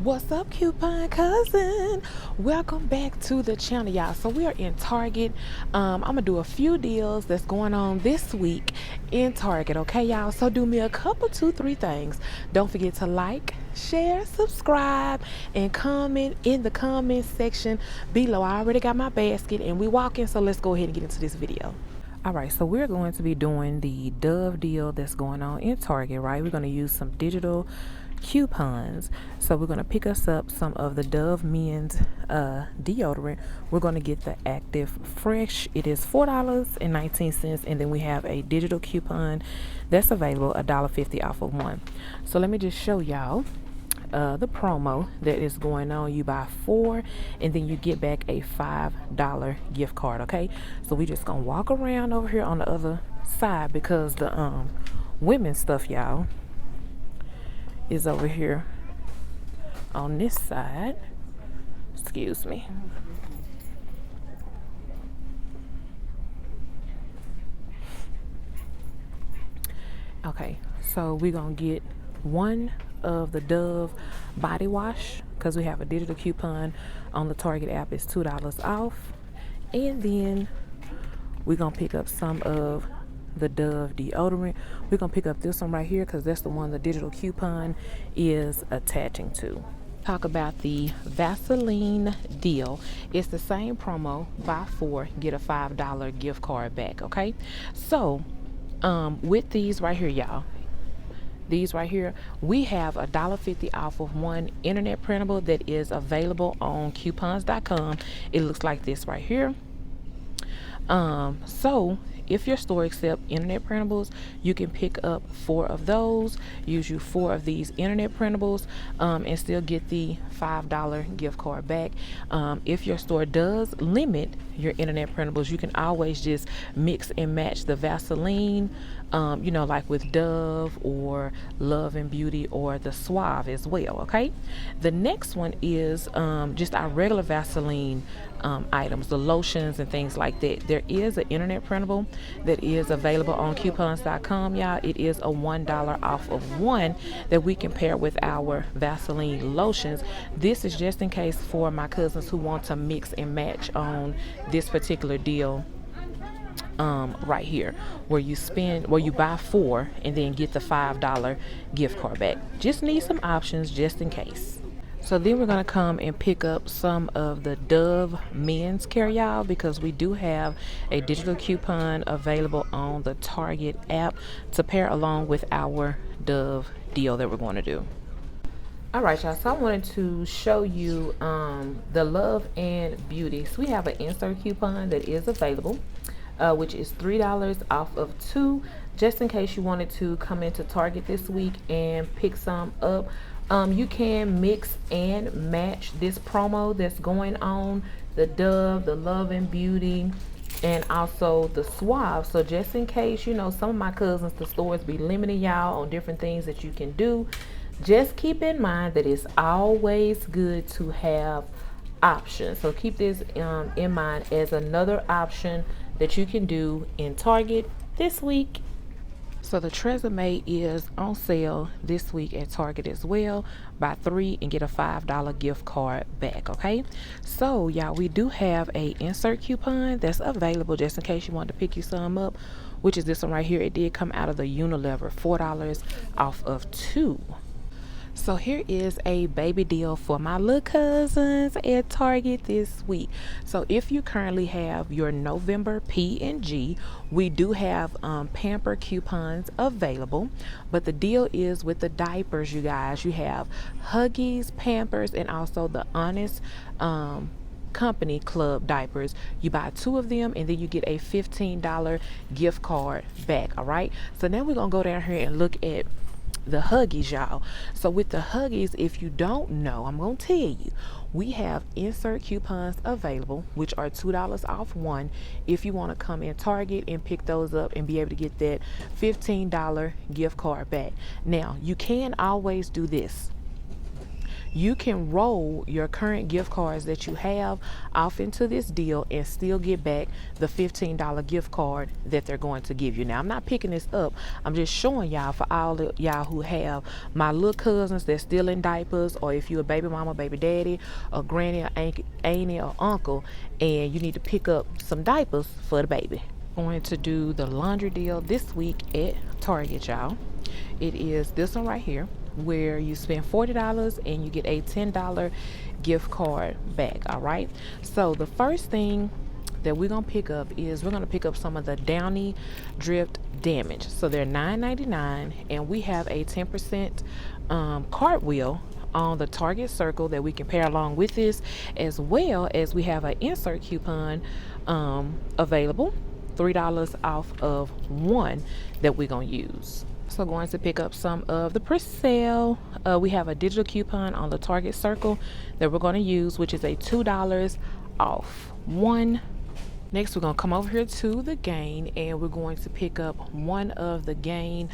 What's up, coupon cousin? Welcome back to the channel, y'all. So we are in Target. I'm gonna do a few deals that's going on this week in Target, okay, y'all? So do me a couple, 2-3 things. Don't forget to like, share, subscribe, and comment in the comment section below. I already got my basket and we walking, so let's go ahead and get into this video. All right, so we're going to be doing the Dove deal that's going on in Target, right? We're going to use some digital coupons. So we're going to pick us up some of the Dove men's deodorant. We're going to get the Active Fresh. It is $4.19, and then we have a digital coupon that's available, $1.50 off of one. So let me just show y'all the promo that is going on. You buy 4 and then you get back a $5 gift card. Okay, so we just gonna walk around over here on the other side because the women's stuff, y'all, is over here on this side. Excuse me. Okay, so we're gonna get one of the Dove body wash because we have a digital coupon on the Target app. It's $2 off, and then we're gonna pick up some of the Dove deodorant. We're gonna pick up this one right here because that's the one the digital coupon is attaching to. Talk about the Vaseline deal. It's the same promo: buy 4 get a $5 gift card back. Okay, so with these right here, y'all, these right here, we have $1.50 off of one internet printable that is available on coupons.com. It looks like this right here. So if your store accepts internet printables, you can pick up 4 of those, use you 4 of these internet printables, and still get the $5 gift card back. If your store does limit your internet printables, you can always just mix and match the Vaseline, you know, like with Dove or Love and Beauty or the Suave as well. Okay, the next one is just our regular Vaseline items, the lotions and things like that. There is an internet printable that is available on coupons.com, y'all. It is a $1 off of one that we can pair with our Vaseline lotions. This is just in case for my cousins who want to mix and match on this particular deal right here, where you buy 4 and then get the $5 gift card back. Just need some options just in case. So then we're going to come and pick up some of the Dove men's care, y'all, because we do have a digital coupon available on the Target app to pair along with our Dove deal that we're going to do. All right, y'all, so I wanted to show you the Love and Beauty. So we have an insert coupon that is available, which is $3 off of 2, just in case you wanted to come into Target this week and pick some up. You can mix and match this promo that's going on, the Dove, the Love and Beauty, and also the Suave. So just in case, you know, some of my cousins, the stores be limiting y'all on different things that you can do. Just keep in mind that it's always good to have options. So keep this in mind as another option that you can do in Target this week. So the Tresemme is on sale this week at Target as well. Buy 3 and get a $5 gift card back. Okay, so y'all, we do have a insert coupon that's available just in case you want to pick you some up, which is this one right here. It did come out of the Unilever, $4 off of 2. So here is a baby deal for my little cousins at Target this week. So if you currently have your November P&G, we do have Pamper coupons available. But the deal is with the diapers, you guys. You have Huggies, Pampers, and also the Honest Company Club diapers. You buy 2 of them and then you get a $15 gift card back. All right, so now we're gonna go down here and look at the Huggies, y'all. So with the Huggies, if you don't know, I'm gonna tell you, we have insert coupons available, which are $2 off one if you want to come in Target and pick those up and be able to get that $15 gift card back. Now you can always do this. you can roll your current gift cards that you have off into this deal and still get back the $15 gift card that they're going to give you. Now, I'm not picking this up. I'm just showing y'all for all of y'all who have my little cousins that's still in diapers, or if you're a baby mama, baby daddy, or granny, or auntie, or uncle, and you need to pick up some diapers for the baby. Going to do the laundry deal this week at Target, y'all. It is this one right here, where you spend $40 and you get a $10 gift card back. All right, so the first thing that we're gonna pick up is we're gonna pick up some of the Downy Drift Damage. So they're $9.99, and we have a 10% cartwheel on the Target circle that we can pair along with this, as well as we have an insert coupon available, $3 off of one that we're gonna use. So going to pick up some of the Presale. We have a digital coupon on the Target circle that we're going to use, which is a $2 off one. Next, we're going to come over here to the Gain, and we're going to pick up one of the Gain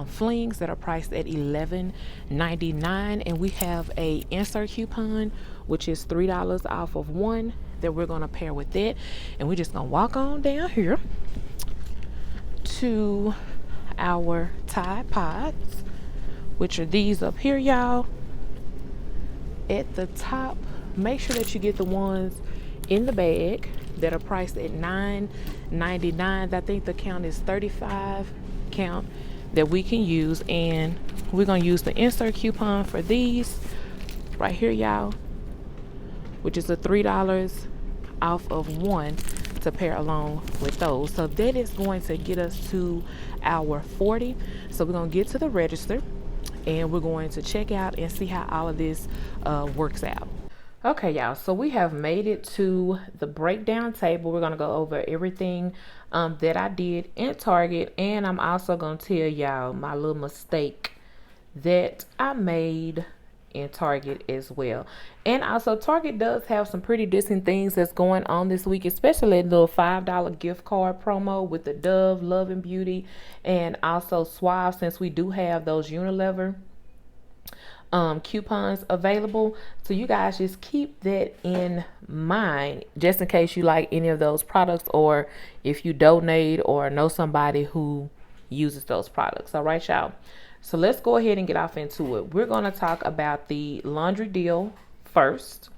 flings that are priced at $11.99, and we have a insert coupon, which is $3 off of one that we're going to pair with that. And we're just going to walk on down here to our Tide Pods, which are these up here, y'all, at the top. Make sure that you get the ones in the bag that are priced at $9.99. I think the count is 35 count that we can use, and we're gonna use the insert coupon for these right here, y'all, which is a $3 off of one to pair along with those. So that is going to get us to our 40. So we're going to get to the register, and we're going to check out and see how all of this works out. Okay, y'all, so we have made it to the breakdown table. We're going to go over everything that I did in Target, and I'm also going to tell y'all my little mistake that I made in Target as well. And also, Target does have some pretty decent things that's going on this week, especially the little $5 gift card promo with the Dove Love and Beauty, and also Suave, since we do have those Unilever coupons available. So you guys just keep that in mind, just in case you like any of those products, or if you donate or know somebody who uses those products. All right, y'all. So let's go ahead and get off into it. We're going to talk about the laundry deal first.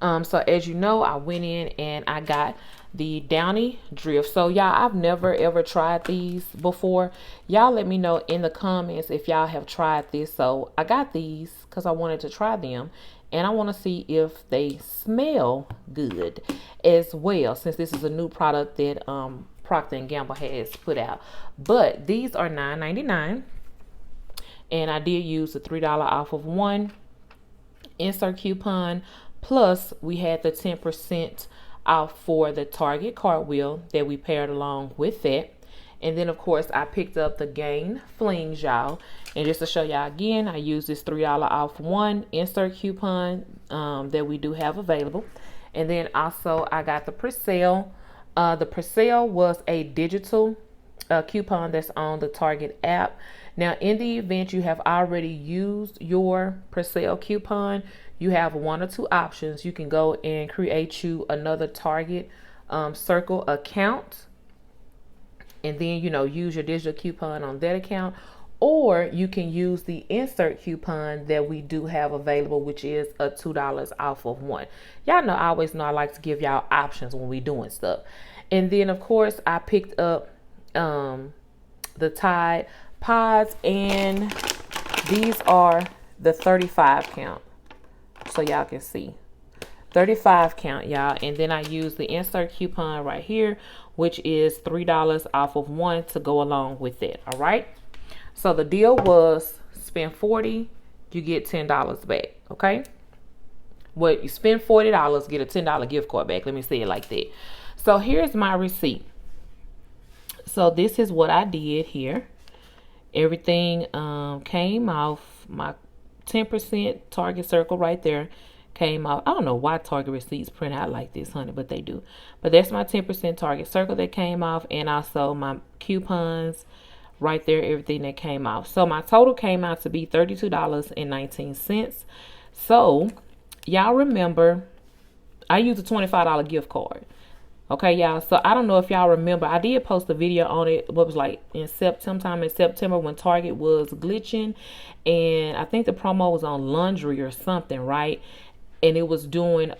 So as you know, I went in and I got the Downy Drift. So y'all, I've never ever tried these before. Y'all let me know in the comments if y'all have tried this. So I got these because I wanted to try them, and I want to see if they smell good as well, since this is a new product that Procter & Gamble has put out. But these are $9.99, and I did use the $3 off of one insert coupon, plus we had the 10% off for the Target cartwheel that we paired along with that. And then of course I picked up the Gain flings, y'all, and just to show y'all again, I used this $3 off one insert coupon that we do have available. And then also I got the Presale. The Presale was a digital coupon that's on the Target app. Now, in the event you have already used your Presale coupon, you have one or two options. You can go and create you another Target Circle account, and then, you know, use your digital coupon on that account, or you can use the insert coupon that we do have available, which is a $2 off of one. Y'all know, I always know I like to give y'all options when we doing stuff. And then of course I picked up the Tide Pods, and these are the 35 count, so y'all can see 35 count, y'all. And then I use the insert coupon right here, which is $3 off of one to go along with it. All right, so the deal was spend $40, you get $10 back. Okay, what you spend $40, get a $10 gift card back. Let me say it like that. So here's my receipt. So this is what I did here. Everything came off. My 10% Target Circle right there came off. I don't know why Target receipts print out like this, honey, but they do. But that's my 10% Target Circle that came off, and also my coupons right there, everything that came out. So my total came out to be $32.19. So y'all remember, I used a $25 gift card. Okay, y'all. So I don't know if y'all remember, I did post a video on it. What was like in sometime in September when Target was glitching, and I think the promo was on laundry or something, right? And it was doing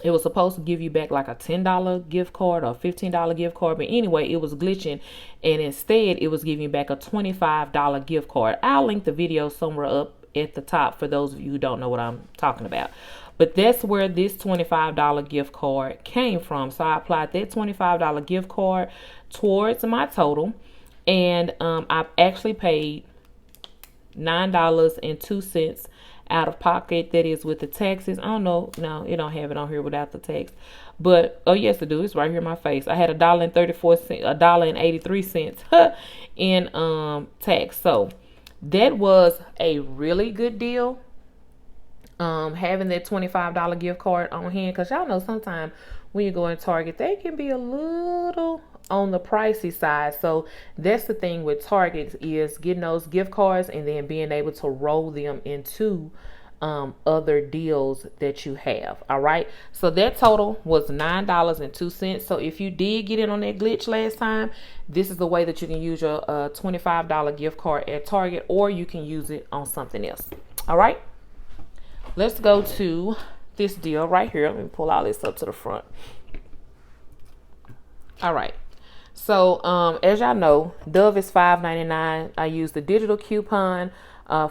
it was supposed to give you back like a $10 gift card or $15 gift card, but anyway, it was glitching, and instead it was giving you back a $25 gift card. I'll link the video somewhere up at the top for those of you who don't know what I'm talking about. But that's where this $25 gift card came from. So I applied that $25 gift card towards my total, and I actually paid $9.02 out of pocket. That is with the taxes. I don't know. No, it don't have it on here without the tax. But oh yes, it do. It's right here in my face. I had $1.34, $1.83 in tax. So that was a really good deal. Having that $25 gift card on hand, because y'all know sometimes when you go in Target, they can be a little on the pricey side. So that's the thing with Target, is getting those gift cards and then being able to roll them into other deals that you have. All right, so that total was $9.02. So if you did get in on that glitch last time, this is the way that you can use your $25 gift card at Target, or you can use it on something else. All right, let's go to this deal right here. Let me pull all this up to the front. All right. So as y'all know, Dove is $5.99. I use the digital coupon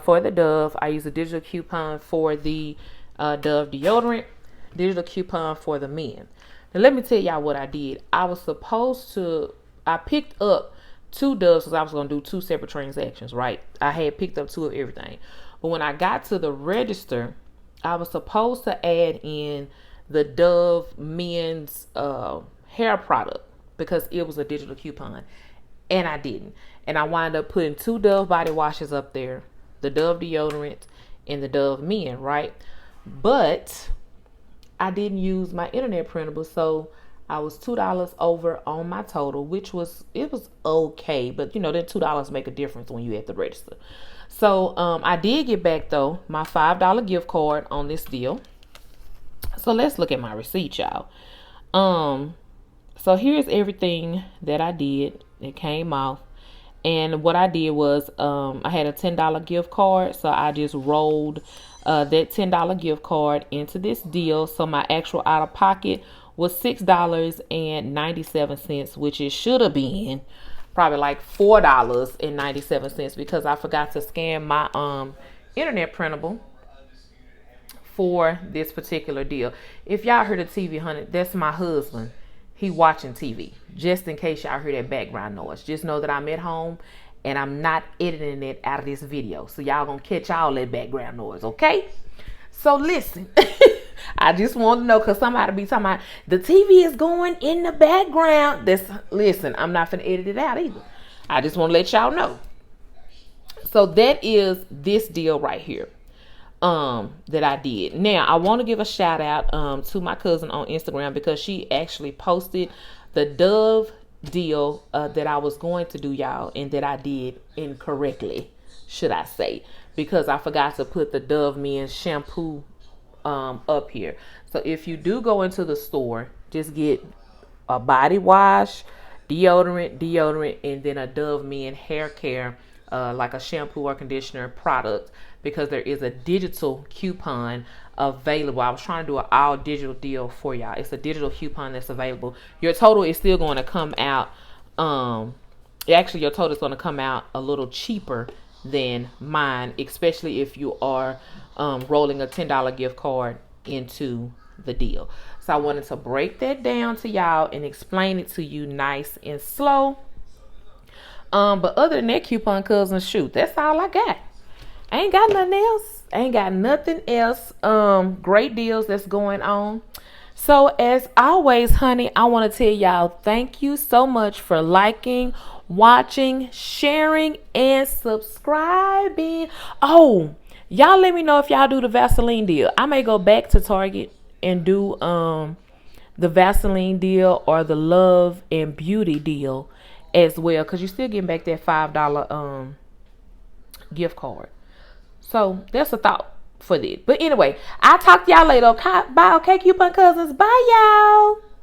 for the Dove. I use a digital coupon for the Dove deodorant, digital coupon for the men. Now let me tell y'all what I did. I picked up 2 Doves because I was going to do 2 separate transactions, right? I had picked up 2 of everything. But when I got to the register, I was supposed to add in the Dove men's hair product because it was a digital coupon, and I didn't. And I wound up putting 2 Dove body washes up there, the Dove deodorant and the Dove men, right? But I didn't use my internet printable, so I was $2 over on my total, which was okay, but you know that $2 make a difference when you at the register. So I did get back though my $5 gift card on this deal. So let's look at my receipt, y'all. So here's everything that I did. It came off. And what I did was I had a $10 gift card. So I just rolled that $10 gift card into this deal. So my actual out of pocket was $6.97, which it should have been probably like $4.97 because I forgot to scan my internet printable for this particular deal. If y'all heard the TV, honey, that's my husband. He watching TV. Just in case y'all hear that background noise, just know that I'm at home and I'm not editing it out of this video, so y'all gonna catch all that background noise, okay? So listen, I just want to know, because somebody be talking about the TV is going in the background. Listen, I'm not finna edit it out either. I just want to let y'all know. So that is this deal right here that I did. Now I want to give a shout out to my cousin on Instagram, because she actually posted the Dove deal that I was going to do, y'all, and that I did incorrectly, should I say, because I forgot to put the Dove men's shampoo up here. So if you do go into the store, just get a body wash, deodorant, and then a Dove men hair care, like a shampoo or conditioner product, because there is a digital coupon available. I was trying to do an all digital deal for y'all. It's a digital coupon that's available. Your total is still going to come out. Actually, your total is going to come out a little cheaper than mine, especially if you are rolling a $10 gift card into the deal. So I wanted to break that down to y'all and explain it to you nice and slow. But other than that, coupon cousin, shoot, that's all I got. I ain't got nothing else. Great deals that's going on. So as always, honey, I want to tell y'all thank you so much for liking, watching, sharing, and subscribing. Oh, y'all let me know if y'all do the Vaseline deal. I may go back to Target and do the Vaseline deal or the Love and Beauty deal as well, because you're still getting back that $5 gift card. So that's a thought for that. But anyway, I'll talk to y'all later. Okay? Bye, okay, coupon cousins. Bye, y'all.